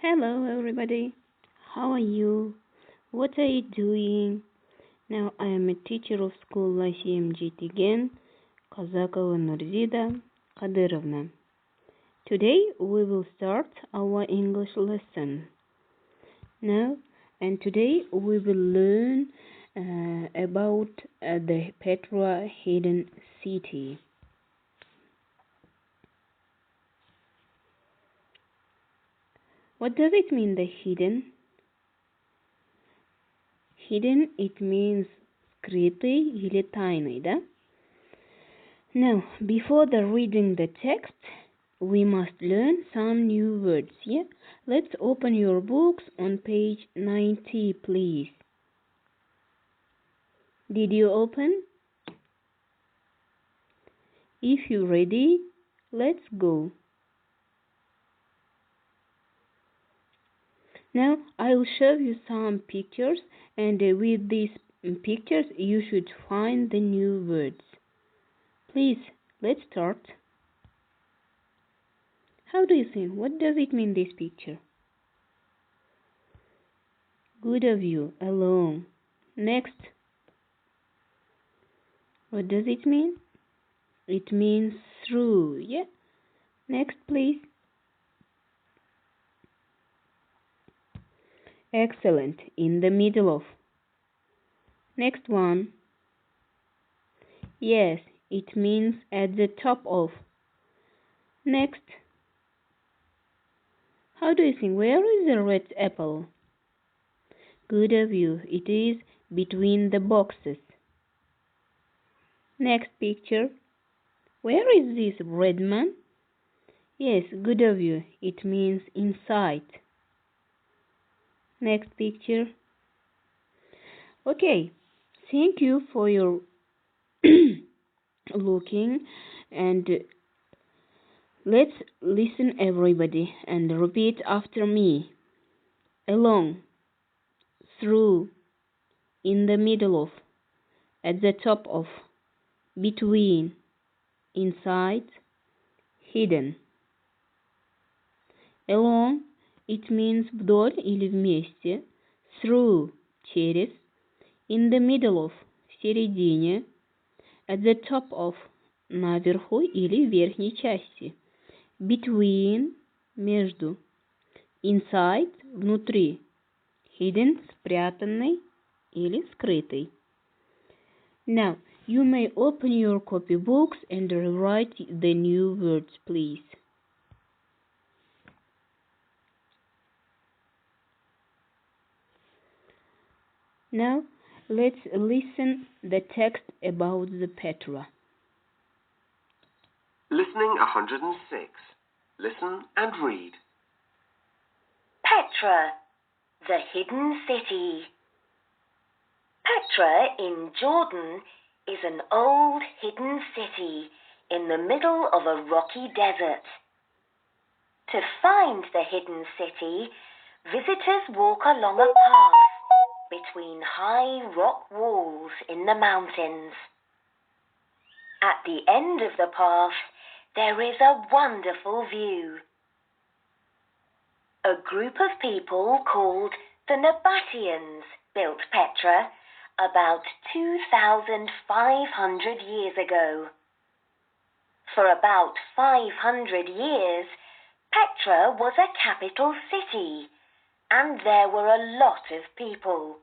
Hello, everybody. How are you? What are you doing? Now, I am a teacher of school ICMGT again, Казакова Нурзида Кадыровна. Today, we will start our English lesson. Now, and today we will learn about the Petra hidden city. What does it mean, the hidden? Hidden, it means скрытый или тайный, да? Now, before reading the text, we must learn some new words, yeah? Let's open your books on page 90, please. Did you open? If you're ready, let's go. Now, I will show you some pictures, and with these pictures, you should find the new words. Please, let's start. How do you think? What does it mean, this picture? Good of you, alone. Next. What does it mean? It means through, yeah? Next, please. Excellent, in the middle of. Next one. Yes, it means at the top of. Next. How do you think? Where is the red apple? Good of you, it is between the boxes. Next picture. Where is this red man? Yes, good of you, it means inside. Next picture. Okay, thank you for your looking, and let's listen everybody and repeat after me. Along, through, in the middle of, at the top of, between, inside, hidden. Along, it means вдоль или вместе, through, через, in the middle of, в середине, at the top of, наверху или в верхней части, between, между, inside, внутри, hidden, спрятанный или скрытый. Now, you may open your copybooks and rewrite the new words, please. Now, let's listen the text about the Petra. Listening 106. Listen and read. Petra, the hidden city. Petra in Jordan is an old hidden city in the middle of a rocky desert. To find the hidden city, visitors walk along a path between high rock walls in the mountains. At the end of the path, there is a wonderful view. A group of people called the Nabateans built Petra about 2,500 years ago. For about 500 years, Petra was a capital city, and there were a lot of people.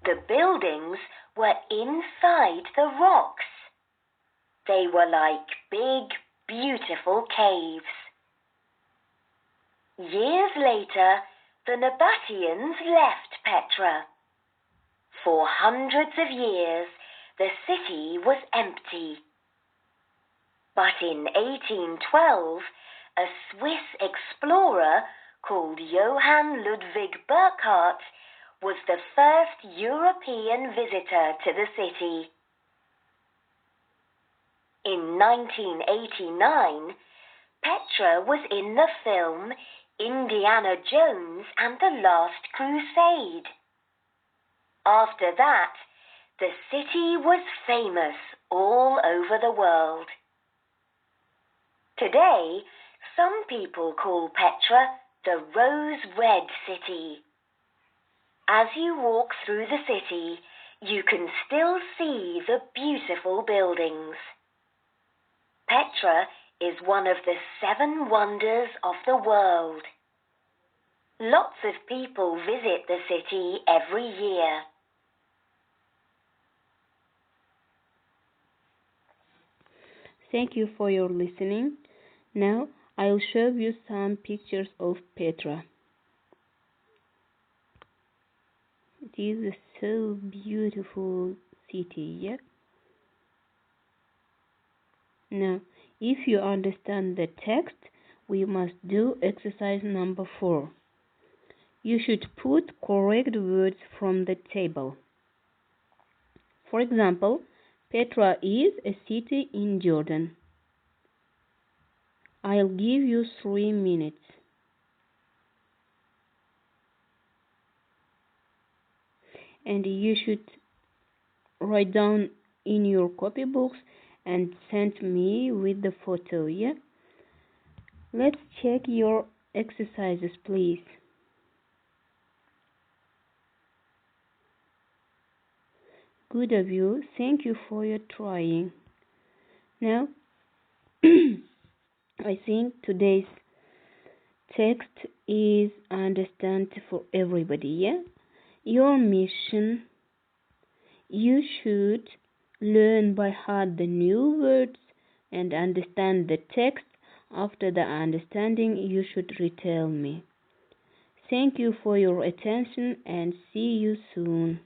The buildings were inside the rocks. They were like big, beautiful caves. Years later, the Nabateans left Petra. For hundreds of years, the city was empty. But in 1812, a Swiss explorer called Johann Ludwig Burckhardt was the first European visitor to the city. In 1989, Petra was in the film Indiana Jones and the Last Crusade. After that, the city was famous all over the world. Today, some people call Petra the rose-red city. As you walk through the city, you can still see the beautiful buildings. Petra is one of the 7 wonders of the world. Lots of people visit the city every year. Thank you for your listening. Now I'll show you some pictures of Petra. It is a so beautiful city, yeah? Now, if you understand the text, we must do exercise number 4. You should put correct words from the table. For example, Petra is a city in Jordan. I'll give you 3 minutes. And you should write down in your copybooks and send me with the photo, yeah? Let's check your exercises, please. Good of you. Thank you for your trying. Now, I think today's text is understand for everybody, yeah? Your mission, you should learn by heart the new words and understand the text. After the understanding, you should retell me. Thank you for your attention and see you soon.